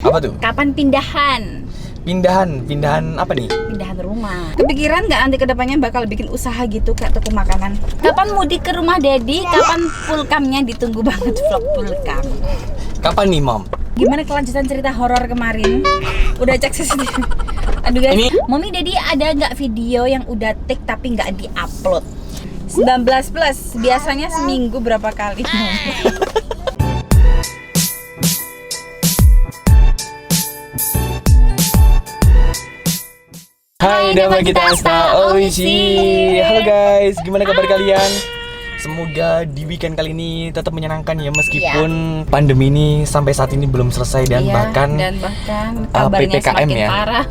Apa tuh? Kapan pindahan? Pindahan apa nih? Pindahan rumah. Kepikiran nggak nanti kedepannya bakal bikin usaha gitu kayak toko makanan? Kapan mudik ke rumah Dedi? Kapan pulkamnya? Ditunggu banget vlog pulkam. Kapan nih, Mom? Gimana kelanjutan cerita horor kemarin? Udah cek CCTV? Aduh guys, Mami Dedi ada nggak video yang udah take tapi nggak di-upload? 19 plus, biasanya seminggu berapa kali? Hai, nama kita Asta Oishi. Halo guys, gimana kabar kalian? Semoga di weekend kali ini tetap menyenangkan ya, meskipun pandemi ini sampai saat ini belum selesai dan bahkan kabarnya PPKM semakin ya. parah.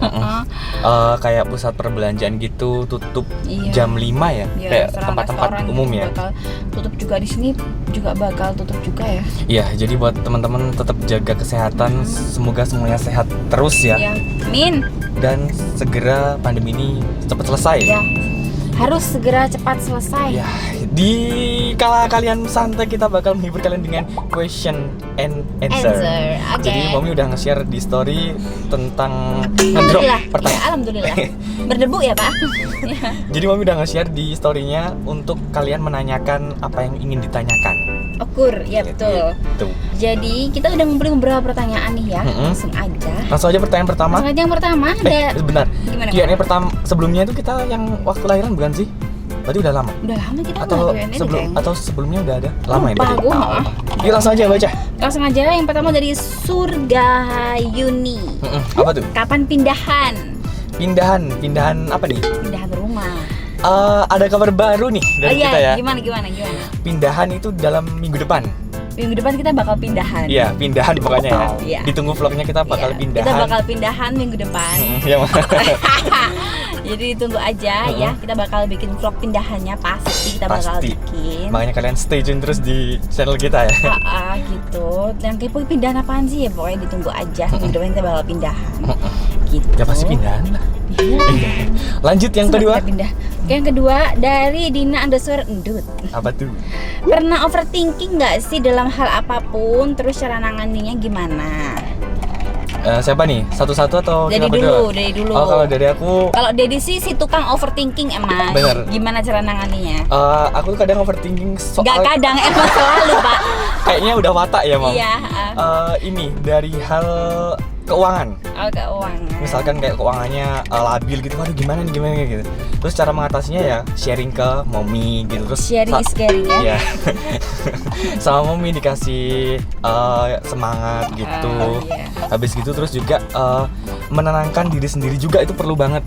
Kayak pusat perbelanjaan gitu tutup jam 5 ya, kayak tempat-tempat umum ya. Bakal tutup juga di sini, juga bakal tutup juga ya. Iya, jadi buat teman-teman tetap jaga kesehatan, semoga semuanya sehat terus ya. Amin. Dan segera pandemi ini cepat selesai. Ya. Harus segera cepat selesai. Ya, di kala kalian santai kita bakal menghibur kalian dengan question and answer. Jadi Mami udah nge-share di story tentang ngedrop pertanyaan. Ya, alhamdulillah. Berdebu ya Pak. Jadi Mami udah nge-share di story-nya untuk kalian menanyakan apa yang ingin ditanyakan. Okur, ya betul. Jadi kita udah ngumpulin beberapa pertanyaan nih ya. Langsung aja. Langsung aja pertanyaan pertama. Langsung aja yang pertama. Benar. Gimana? Q&A pertama sebelumnya itu kita yang waktu lahiran bukan sih? Berarti udah lama. Udah lama kita atau sebelumnya udah ada? Lama ini. Yuk langsung aja baca. Langsung aja yang pertama dari Surga Yuni. Apa tuh? Kapan pindahan? Pindahan apa nih? Pindahan rumah. Ada kabar baru nih dari kita ya. Gimana? Pindahan itu dalam minggu depan. Minggu depan kita bakal pindahan. Iya, pindahan pokoknya ya. Iya. Ditunggu vlognya kita bakal pindahan. Kita bakal pindahan minggu depan. Iya. Jadi tunggu aja ya, kita bakal bikin vlog pindahannya pasti kita bakal bikin. Makanya kalian stay tune terus di channel kita ya. Gitu. Dan kepo pindahan apaan sih ya, pokoknya ditunggu aja. Minggu depan kita bakal pindahan. Gitu. Ya pasti pindahan lah. Iya. Lanjut yang kedua. Oke, yang kedua dari Dina_Endut. Apa tuh? Pernah overthinking nggak sih dalam hal apapun? Terus cara nanganinnya gimana? Siapa nih? Satu-satu atau Dedi dulu? Oh, kalau dari aku. Kalau Dedi sih si tukang overthinking emang. Bener. Gimana cara nanganinya? Aku tuh kadang overthinking soal. Gak kadang, emang selalu Pak. Kayaknya udah watak ya, Mam. Iya. Ini dari hal keuangan. Keuangan. Misalkan kayak keuangannya labil gitu, waduh gimana nih gitu. Terus cara mengatasinya ya sharing ke Mommy gitu. Terus sharing is caring ya. Iya. Sama Mommy dikasih semangat gitu. Habis gitu terus juga menenangkan diri sendiri juga itu perlu banget.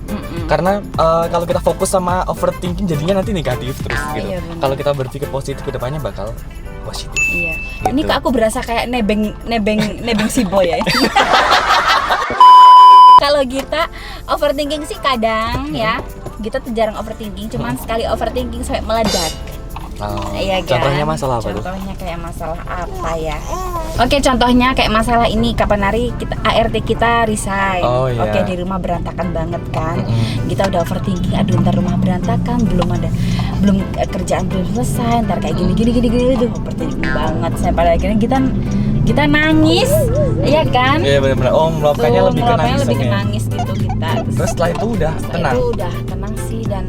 Karena kalau kita fokus sama overthinking jadinya nanti negatif terus gitu. Kalau kita berpikir positif ke depannya bakal positif. Iya. Gitu. Ini kok aku berasa kayak nebeng si boy ya. Kalau kita overthinking sih kadang ya, kita tuh jarang overthinking, cuman sekali overthinking sampai meledak. Iya kan? Contohnya masalah apa tuh? Contohnya kayak masalah apa ya? Oke, contohnya kayak masalah ini, kapan hari kita ART kita resign. Oke, di rumah berantakan banget kan. Kita udah overthinking, aduh ntar rumah berantakan, belum kerjaan belum selesai, ntar kayak gini tuh overthinking banget. Sampai pada akhirnya kita nangis, iya kan? Iya benar-benar. Meluapkannya lebih ke nangis gitu kita. Terus setelah itu udah tenang. Itu udah tenang sih, dan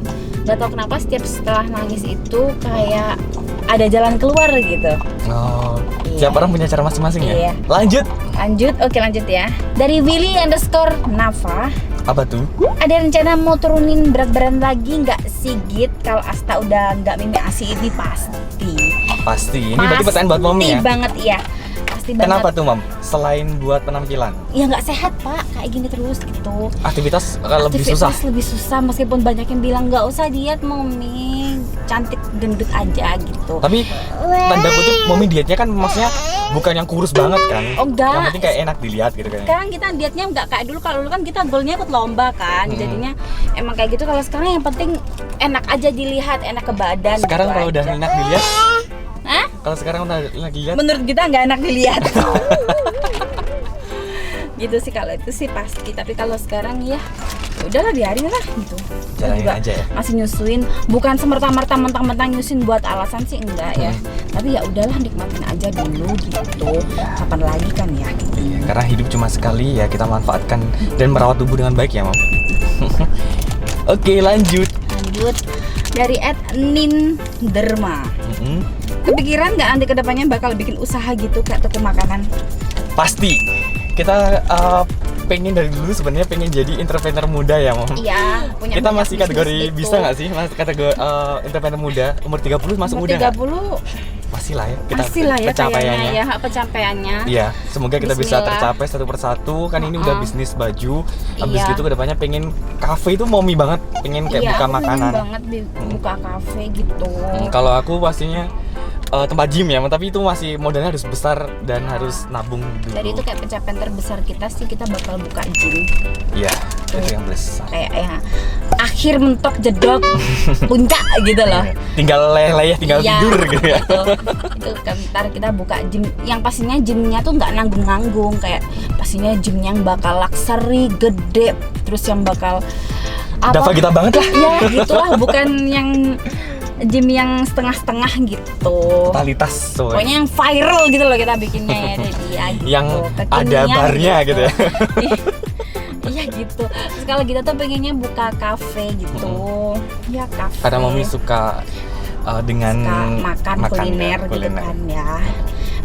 gak tau kenapa setelah nangis itu kayak ada jalan keluar gitu. Tiap orang punya cara masing-masing ya. Lanjut, oke lanjut ya. Dari Willy_Nava. Apa tuh? Ada rencana mau turunin berat badan lagi nggak sih Git? Kalau Asta udah nggak Mimi ASI ini pasti. Ini berarti pertanyaan buat Mommy ya? Pasti banget iya. Kenapa tuh Mam? Selain buat penampilan? Ya nggak sehat Pak, kayak gini terus gitu. Aktivitas lebih susah meskipun banyak yang bilang nggak usah diet Mommy, cantik gendut aja gitu. Tapi tanda kutip Mommy dietnya kan maksudnya bukan yang kurus banget kan? Enggak. Yang penting kayak enak dilihat gitu kan. Sekarang kita dietnya nggak kayak dulu. Kalau dulu kan kita goalnya ikut lomba kan, jadinya emang kayak gitu. Kalau sekarang yang penting enak aja dilihat, enak ke badan. Sekarang gitu kalau udah enak dilihat, kalau sekarang udah lagi lihat, menurut kita nggak enak dilihat. Gitu sih, kalau itu sih pasti. Tapi kalau sekarang ya udahlah, biarin lah gitu. Jalanin aja ya. Masih nyusuin, bukan semerta-merta mentang-mentang nyusuin buat alasan sih, enggak ya. Tapi ya udahlah, nikmatin aja dulu gitu. Kapan lagi kan ya? Karena hidup cuma sekali ya, kita manfaatkan dan merawat tubuh dengan baik ya, Mam. Oke, lanjut dari @ninderma. Kepikiran nggak nanti kedepannya bakal bikin usaha gitu kayak toko makanan? Pasti. Kita pengen dari dulu sebenarnya pengen jadi entrepreneur muda ya, Mam. Iya, punya Kita masih bisnis kategori gitu. bisa nggak sih? Masih kategori entrepreneur muda umur 30 masuk Umur muda nggak? 30 Masih lah ya kita masih lah ya pencapaiannya. kayaknya ya, pencapaiannya. Iya, semoga kita bisa Bismillah. tercapai satu persatu. Kan ini udah bisnis baju. Habis Iya. gitu kedepannya pengen kafe itu momi banget, pengen kayak Iya, buka aku pengen makanan. banget buka kafe gitu. Kalau aku pastinya tempat gym ya, tapi itu masih modalnya harus besar dan harus nabung dulu. Jadi itu kayak pencapaian terbesar kita sih, kita bakal buka gym. Iya, itu yang besar. Kayak ya akhir mentok jedok puncak gitu loh. Tinggal leleh, tinggal Iya, tidur gitu ya. itu kan ntar kita buka gym yang pastinya gymnya tuh nggak nanggung-nanggung, kayak pastinya gym yang bakal luxury, gede, terus yang bakal Dava kita banget lah. ya gitulah, bukan yang gym yang setengah-setengah gitu. Totalitas so. Pokoknya yang viral gitu loh kita bikinnya ya, jadi ya gitu. Yang ada Kekinian barnya gitu ya. Iya gitu. Terus kalau kita tuh pengennya buka kafe gitu. Ya kafe. Karena Mami suka dengan makan kuliner ya, gitu kan ya.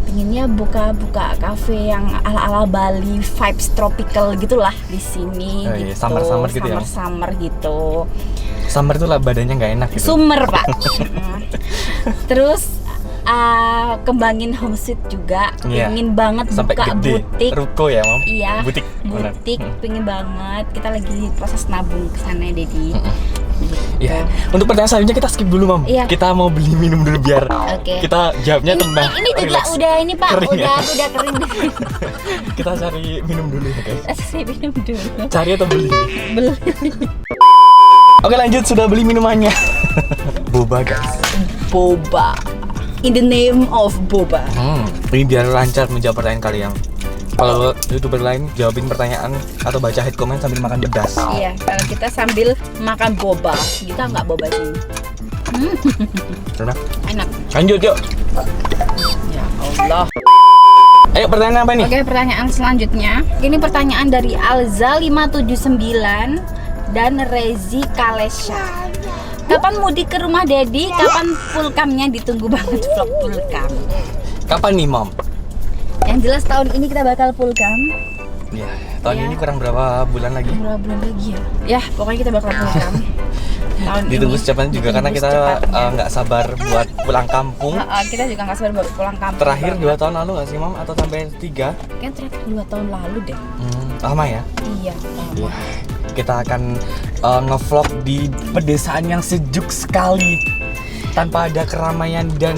Pengennya buka kafe yang ala-ala Bali, vibes tropical gitulah di sini Oh, iya, gitu. summer gitu ya. Summer gitu. Summer tuh lah badannya nggak enak gitu. Summer, Pak. Terus kembangin homestay juga. Iya. Pengen banget Sampai buka gede. butik. Ruko ya, Mam? Iya. Butik. benar. Butik pengen banget. Kita lagi proses nabung ke sana, Dedi. Gitu. Iya. Untuk pertanyaan selanjutnya kita skip dulu, Mam. Iya. Kita mau beli minum dulu biar Oke. kita jawabnya tenang. Ini juga relax. udah ini, Pak. Kering ya? Udah kering. Kita cari minum dulu ya, guys. Saya minum dulu. Cari atau beli? Beli. Oke, lanjut, sudah beli minumannya. Boba, guys. Boba. In the name of boba. Ini biar lancar menjawab pertanyaan kalian. Kalau YouTuber lain jawabin pertanyaan atau baca head comment sambil makan pedas. Iya, kalau kita sambil makan boba, kita nggak boba sih. Enak. Enak. Lanjut yuk. Ya Allah. Ayo, pertanyaan apa nih? Oke, pertanyaan selanjutnya. Ini pertanyaan dari Alza579 dan Rezi Kalesha. Kapan mudik ke rumah Dedi? Kapan pulkamnya? Ditunggu banget vlog pulkam. Kapan nih, Mom? Yang jelas tahun ini kita bakal pulkam. Ya, tahun Iya. ini kurang berapa bulan lagi? Berapa bulan lagi ya? Ya, pokoknya kita bakal pulkam. Tahun Ditunggu ini. secepatnya juga karena Ditunggu kita secepatnya. nggak sabar buat pulang kampung. Kita juga nggak sabar buat pulang kampung. Terakhir banget. 2 tahun lalu nggak sih, Mom? Atau sampai 3? Kan terakhir 2 tahun lalu deh. Lama ya? Iya, lama. Kita akan ngevlog di pedesaan yang sejuk sekali tanpa ada keramaian dan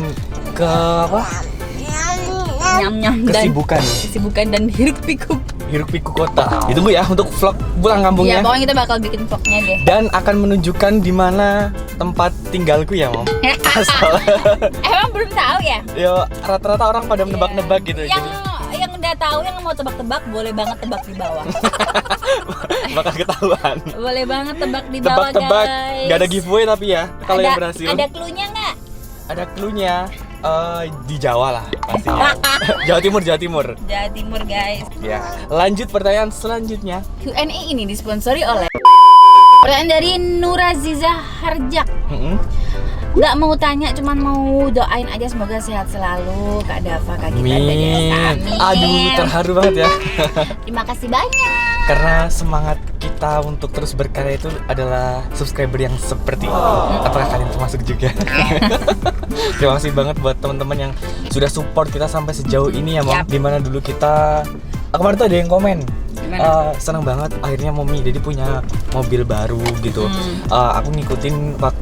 Nyam-nyam dan kesibukan dan hiruk pikuk. hiruk pikuk kota. Ditunggu ya untuk vlog pulang Iya, kampungnya. pokoknya kita bakal bikin vlognya deh. Dan akan menunjukkan di mana tempat tinggalku ya, Mom. Asal. Emang belum tahu ya? Ya rata-rata orang pada menebak-nebak gitu. Yang udah tahu, yang mau tebak-tebak boleh banget tebak di bawah. Bakal ketahuan. Boleh banget tebak di bawah, Tebak-tebak. guys. Gak ada giveaway tapi ya kalau yang berhasil. Ada cluenya nggak? Ada cluenya di Jawa lah pastinya. Jawa Timur. Jawa Timur, guys. Ya, lanjut pertanyaan selanjutnya. Q&A ini disponsori oleh pertanyaan dari Nuraziza Harjak. Nggak mau tanya, cuman mau doain aja semoga sehat selalu Kak Dava, Kak Gita, dan Desa. Amin. Aduh, terharu banget ya. Terima kasih banyak. Karena semangat kita untuk terus berkarya itu adalah subscriber yang seperti ini. Apakah kalian termasuk juga? Terima kasih banget buat teman-teman yang sudah support kita sampai sejauh ini ya, Mom. Yap. Dimana dulu kita kemarin tuh ada yang komen. Gimana? Senang banget akhirnya Momi jadi punya mobil baru gitu. Aku ngikutin pas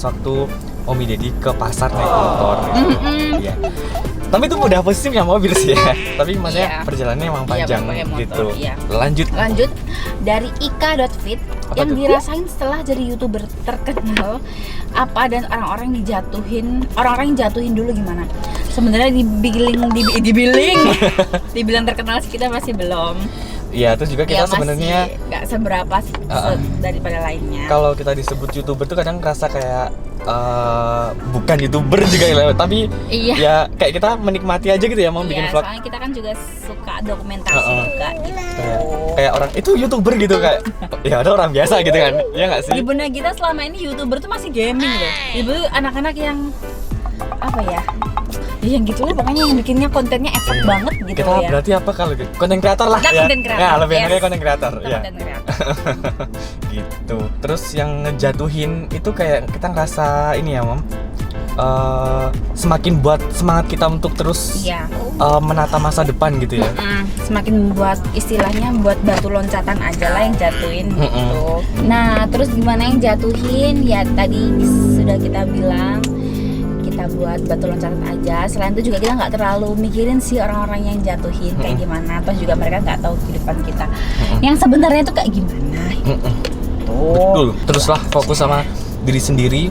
waktu Momi Dedi ke pasar naik motor gitu. Iya. Tapi itu udah positif ya mobil sih ya. Tapi maksudnya Iya. perjalanannya emang Iya, panjang pakai motor, gitu. iya. Lanjut. Dari Ika.fit Apa yang tuh? dirasain setelah jadi YouTuber terkenal apa, dan orang-orang yang jatuhin dulu gimana? Sebenarnya dibilang terkenal sih kita masih belum. Iya, terus juga kita sebenarnya nggak seberapa daripada lainnya. Kalau kita disebut YouTuber tuh kadang ngerasa kayak bukan YouTuber juga ya, tapi ya kayak kita menikmati aja gitu ya mau bikin vlog. Soalnya kita kan juga suka dokumentasi juga gitu. Kayak orang itu YouTuber gitu kayak ya ada orang biasa gitu kan. Iya nggak sih? Di benak kita selama ini YouTuber tuh masih gaming loh. Ibu anak-anak yang apa ya? Yang gitu lah pokoknya yang bikinnya kontennya effort banget gitu kita ya. Berarti apa kalau konten kreator lah ya. Konten kreator. Ya, lebih enaknya konten kreator ya. Gitu. Terus yang ngejatuhin itu kayak kita ngerasa ini ya, Mom. Semakin buat semangat kita untuk terus menata masa depan gitu ya. Semakin buat istilahnya buat batu loncatan aja lah yang jatuhin gitu. Nah, terus gimana yang jatuhin? Ya tadi sudah kita bilang kita buat batu loncatan aja. Selain itu juga kita nggak terlalu mikirin sih orang-orang yang jatuhin kayak gimana. Terus juga mereka nggak tahu kehidupan kita yang sebenarnya itu kayak gimana. Betul. Teruslah fokus sama diri sendiri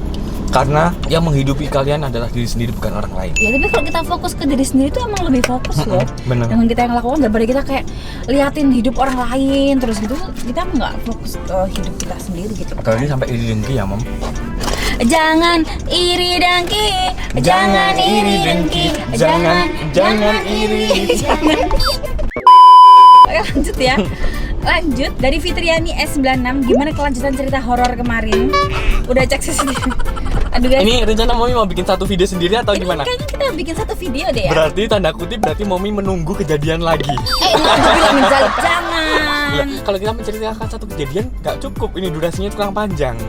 karena yang menghidupi kalian adalah diri sendiri bukan orang lain. Ya tapi kalau kita fokus ke diri sendiri itu emang lebih fokus loh. Bener. Dengan kita yang lakukan daripada kita kayak liatin hidup orang lain terus gitu kita nggak fokus ke hidup kita sendiri gitu. Apalagi sampai iri dengki ya, Mom. Jangan iri dengki, jangan iri dengki, jangan iri. Oke, lanjut ya. Lanjut dari Fitriani S96, gimana kelanjutan cerita horor kemarin? Udah cek sendiri. Aduh guys. Ini rencana Momi mau bikin satu video sendiri atau gimana? Kayaknya kita bikin satu video deh ya. Berarti tanda kutip berarti Momi menunggu kejadian lagi. Jangan. Kalau kita menceritakan satu kejadian nggak cukup, ini durasinya kurang panjang.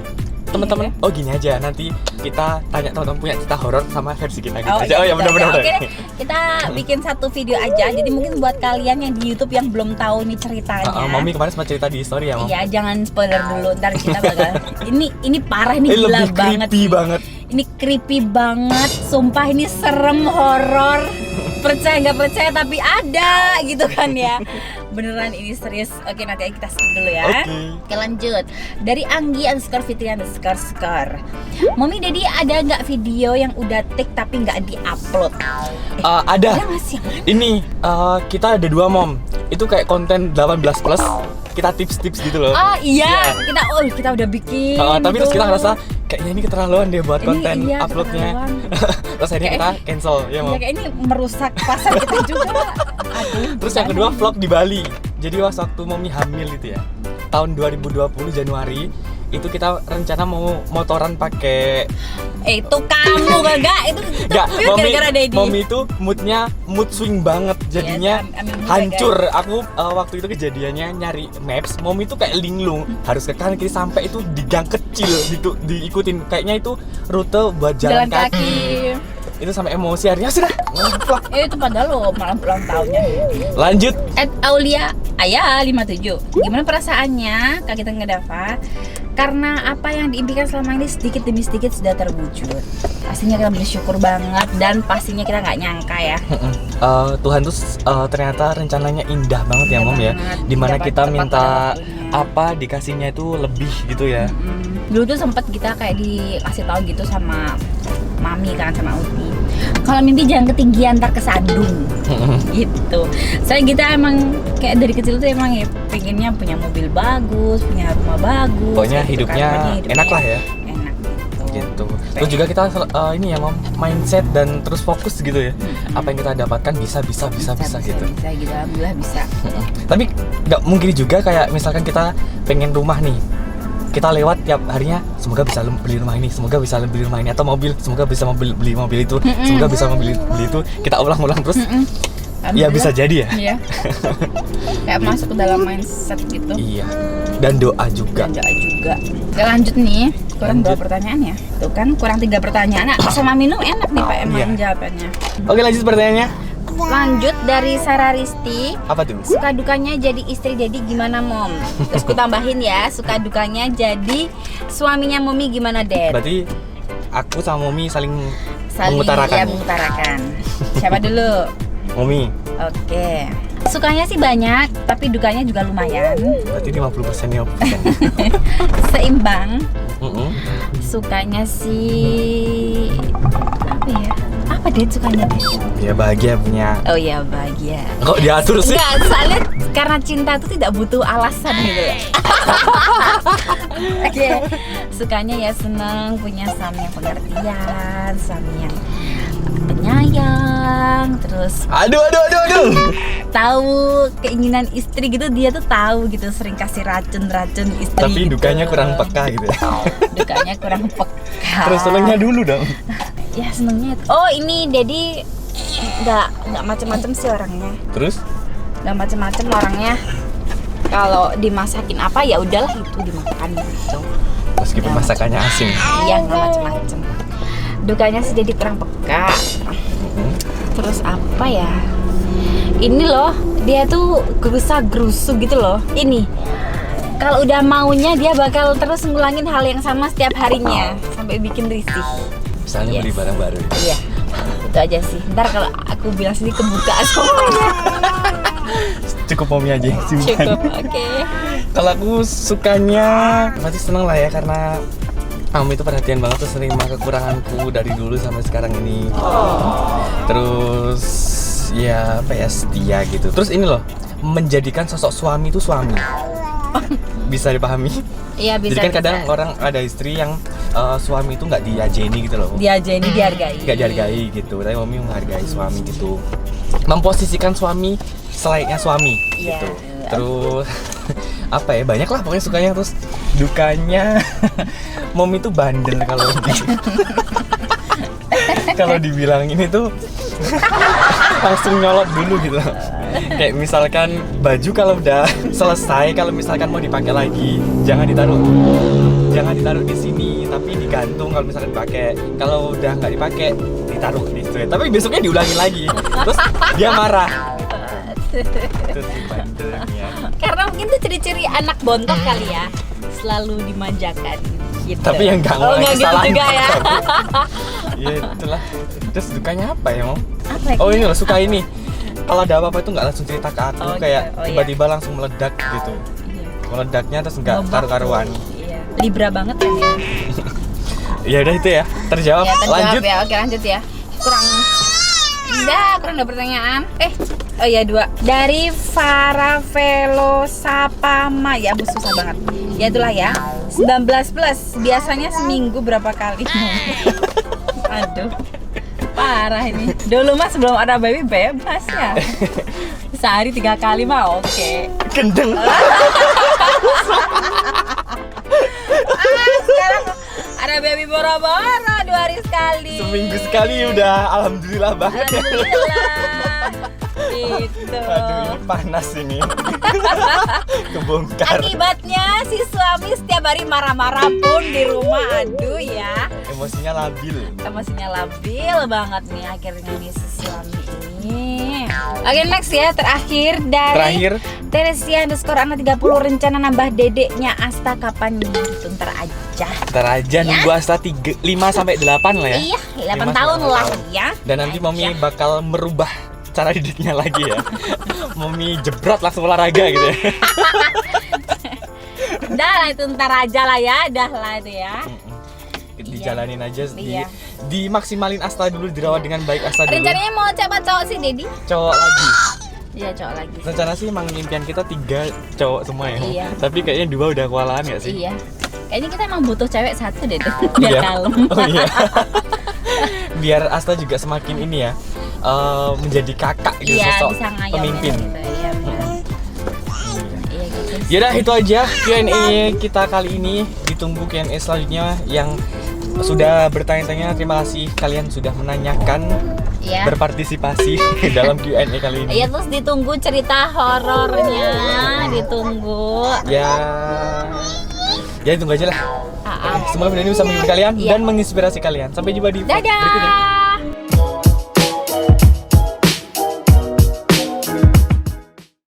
Teman-teman, oh gini aja, nanti kita tanya teman-teman punya cerita horor sama versi kita gitu aja. Oh ya benar-benar. Oke, kita bikin satu video aja. Jadi mungkin buat kalian yang di YouTube yang belum tahu nih ceritanya. Momi kemarin sempat cerita di story ya, Mom. Iya, jangan spoiler dulu. Ntar kita bakal ini parah nih, gila lebih banget. Creepy banget. Ini creepy banget. Sumpah ini serem horor. Percaya nggak percaya tapi ada gitu kan ya. Beneran ini serius. Oke, nanti kita skip dulu ya. Oke, lanjut. Dari Anggi_Fitri_. Momi Dedi ada nggak video yang udah take tapi nggak diupload? Ada. Ini kita ada 2, Mom. Itu kayak konten 18 plus. Kita tips-tips gitu loh. Oh iya, kita udah bikin. Tapi gitu. Terus kita ngerasa kayaknya ini keterlaluan deh buat konten uploadnya. Terus akhirnya kita cancel ya, Mom. Kayak ini merusak pasar kita juga. Aduh. Terus yang kedua vlog di Bali. Jadi waktu Momi hamil itu ya, tahun 2020 Januari itu kita rencana mau motoran pakai itu kamu enggak itu gara-gara Dedi. Momi itu mood swing banget jadinya hancur. Aku waktu itu kejadiannya nyari maps, Momi itu kayak linglung harus ke kanan kiri sampai itu di gang kecil diikutin kayaknya itu rute buat jalan kaki. Itu sampai emosi akhirnya sudah vlog. Itu padahal lo malam ulang tahunnya. Lanjut. Aulia Ayah 57. Gimana perasaannya Kak kita Dava? Karena apa yang diimpikan selama ini sedikit demi sedikit sudah terwujud. Pastinya kita bersyukur banget dan pastinya kita nggak nyangka ya. Tuhan tuh ternyata rencananya indah banget ya, Mom ya. Dimana kita minta apa dikasihnya itu lebih gitu ya. Dulu tuh sempet kita kayak dikasih tahu gitu sama Mami kan sama Uti. Kalau mimpi jangan ketinggian ntar kesandung. Gitu. Saya kita emang kayak dari kecil tuh emang ya pengennya punya mobil bagus, punya rumah bagus. Pokoknya hidupnya enak lah ya. Enak gitu. Terus juga kita ini ya, Mom, mindset dan terus fokus gitu ya. Apa yang kita dapatkan bisa gitu. Bisa gitu, alhamdulillah bisa. Tapi nggak mungkin juga kayak misalkan kita pengen rumah nih. Kita lewat tiap harinya, semoga bisa beli rumah ini, semoga bisa beli rumah ini, atau mobil, semoga bisa beli mobil itu, semoga bisa beli itu. Kita ulang-ulang terus. Ya bisa jadi ya. Iya. Kayak masuk ke dalam mindset gitu. Iya. Dan doa juga. Oke, lanjut nih. Kurang 2 pertanyaan ya. Tuh kan kurang 3 pertanyaan. Sama minum enak nih Pak emang jawabannya. Oke, lanjut pertanyaannya. Lanjut dari Sarah Risti. Apa tuh? Suka dukanya jadi istri Dedi gimana, Mom? Terus ku tambahin ya, suka dukanya jadi suaminya Momi gimana, Dad? Berarti aku sama Momi saling mengutarakan. Ya, mengutarakan. Siapa dulu? Momi. Oke. Sukanya sih banyak, tapi dukanya juga lumayan. Berarti 50% ya. Seimbang. Sukanya sih apa ya? Apa Dad sukanya Dad? Ya bahagia punya. Oh iya bahagia. Kok diatur sih? Enggak, soalnya karena cinta itu tidak butuh alasan gitu. Oke, sukanya ya senang punya suami yang pengertian, suami yang penyayang, terus Aduh. tahu keinginan istri gitu, dia tuh tahu gitu, sering kasih racun istri. Tapi gitu. dukanya kurang peka gitu ya. Dukanya kurang peka. Terus senengnya dulu dong. Ya senengnya. Oh ini Dedi nggak macam-macam sih orangnya. Terus? Nggak macam-macam orangnya. Kalau dimasakin apa ya udahlah itu dimakan gitu. Meskipun Nggak masakannya asin. Iya nggak macam-macam. Dukanya sih Dedi kurang peka. Terus apa ya? Ini loh, dia tuh gerusa-gerusu gitu loh. Ini kalau udah maunya dia bakal terus ngulangin hal yang sama setiap harinya sampai bikin risih. Misalnya beli barang baru. Iya, itu aja sih. Ntar kalau aku bilang sini kebuka semuanya. Cukup Momi aja yang simpan. Cukup, oke. Kalau aku sukanya pasti seneng lah ya, karena Mami itu perhatian banget, terus nerima kekuranganku dari dulu sampai sekarang ini. Terus ya apa ya, setia gitu. Terus ini loh, menjadikan sosok suami itu suami. Bisa dipahami? Iya bisa. Jadi kan kadang bisa. orang ada istri yang suami itu nggak diajeni gitu loh. Diajeni, dihargai. Nggak dihargai gitu. Tapi Mami menghargai suami gitu. Memposisikan suami selayaknya suami Iya. gitu. Terus apa ya, banyak lah pokoknya sukanya. Terus dukanya Mami tuh bandel kalau dibilang ini tuh langsung nyolot dulu gitu. Kayak misalkan baju kalau udah selesai, kalau misalkan mau dipakai lagi, jangan ditaruh di sini, tapi digantung kalau misalkan dipakai. Kalau udah nggak dipakai, ditaruh di situ. Tapi besoknya diulangin lagi. Terus dia marah. Terus bandelnya. Karena mungkin tuh ciri-ciri anak bontot kali ya, selalu dimanjakan gitu. Tapi yang nggak ngulangi nggak gitu kesalahan. juga ya. Iya itulah. Terus dukanya apa ya, Mom? Apa ya? Oh ini loh, suka ini. Kalau ada apa-apa itu nggak langsung cerita ke aku, Oh, kayak gitu. Oh, iya. tiba-tiba langsung meledak gitu. Iya. Meledaknya terus nggak Ngebak. karu-karuan. Iya. Libra banget kan ya. Ya udah itu ya, terjawab. Ya, terjawab Lanjut. ya. Oke, lanjut ya. Kurang ada pertanyaan. Oh ya 2. Dari Farah Velosapama ya, Bu, susah banget. Ya itulah ya. 19 plus. Biasanya seminggu berapa kali? Aduh. Parah ini. Dulu mah sebelum ada baby bebas ya. Sehari 3 kali mah oke. Gendeng. Sekarang ada baby boro-boro 2 hari sekali. Seminggu sekali udah alhamdulillah banget ya. Alhamdulillah. Gitu. Aduh ini panas ini. Kebongkar. Akibatnya si suami setiap hari marah-marah pun di rumah. Aduh ya. Emosinya labil. Emosinya labil banget nih akhirnya nih si suami ini. Oke, next ya, terakhir dari Teresia_anak30, rencana nambah dedeknya Asta kapan nih? Itu ntar aja. Ntar aja nunggu Asta 5 sampai 8 lah ya. Iya, 8 5 tahun sampai lah 8. ya. Dan nanti Mami bakal merubah cara didiknya lagi ya. Mami jebret langsung olahraga gitu ya. Udah lah itu ntar aja lah ya, dah lah itu ya. Dijalanin aja, Iya. dimaksimalin Asta dulu, dirawat dengan baik Asta dulu. Rencananya mau coba cowok sih, Dedi? Cowok lagi. Iya, cowok lagi. Rencana sih emang impian kita 3 cowok semua ya. Iya. Tapi kayaknya 2 udah kewalahan gak sih? Iya. Kayaknya kita emang butuh cewek 1 deh tuh, biar Iya. kalem. Oh iya. Biar Asta juga semakin ini ya, menjadi kakak gitu, Iya, sosok bisa ngayomin pemimpin. gitu. Iya, benar. Iya gitu. Yaudah itu aja Q&A kita kali ini. Ditunggu Q&A selanjutnya yang sudah bertanya-tanya. Terima kasih kalian sudah menanyakan, Iya. berpartisipasi dalam Q&A kali ini. Iya, terus ditunggu cerita horornya, ditunggu. Ya tunggu aja lah. Ah, ah. Semoga video ini bisa menghibur kalian Iya. dan menginspirasi kalian. Sampai jumpa di vlog berikutnya. Dadah.